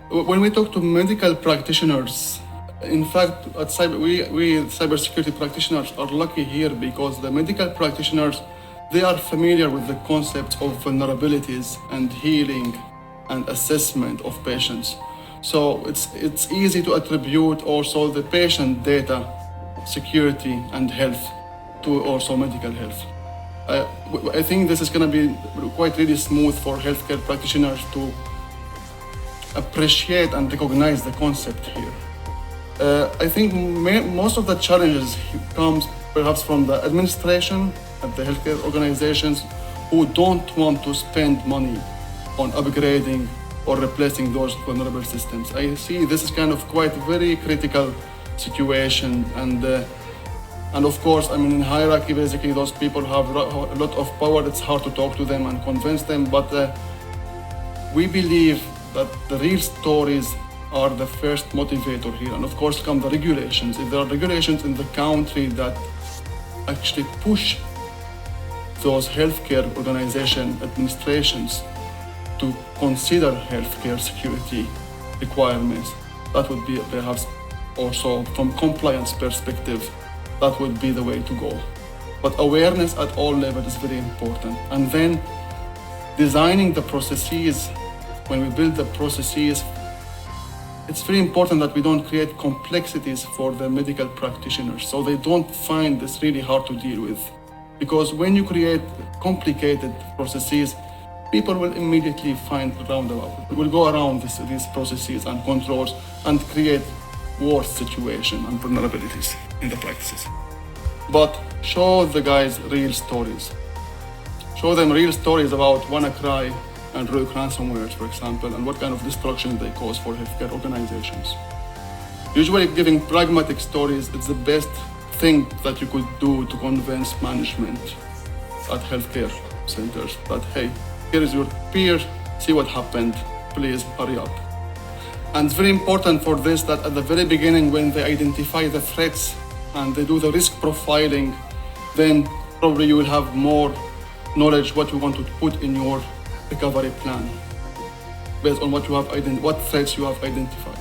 When we talk to medical practitioners, in fact, we cybersecurity practitioners are lucky here because the medical practitioners, they are familiar with the concept of vulnerabilities and healing and assessment of patients. So it's easy to attribute also the patient data, security and health to also medical health. I think this is going to be quite really smooth for healthcare practitioners to appreciate and recognize the concept here. I think most of the challenges comes perhaps from the administration of the healthcare organizations who don't want to spend money on upgrading or replacing those vulnerable systems. I see this is kind of quite very critical situation, and of course, I mean, in hierarchy, basically, those people have a lot of power. It's hard to talk to them and convince them, but we believe that the real stories are the first motivator here. And of course come the regulations. If there are regulations in the country that actually push those healthcare organization administrations to consider healthcare security requirements, that would be perhaps also from compliance perspective, that would be the way to go. But awareness at all levels is very important. And then designing the processes, when we build the processes, it's very important that we don't create complexities for the medical practitioners so they don't find this really hard to deal with. Because when you create complicated processes, people will immediately find roundabout. Will go around these processes and controls and create worse situation and vulnerabilities in the practices. But show the guys real stories. Show them real stories about WannaCry and Rogue ransomware, for example, and what kind of destruction they cause for healthcare organizations. Usually giving pragmatic stories is the best thing that you could do to convince management at healthcare centers that, hey, here is your peer, see what happened, please hurry up. And it's very important for this that at the very beginning, when they identify the threats and they do the risk profiling, then probably you will have more knowledge what you want to put in your recovery plan based on what threats you have identified.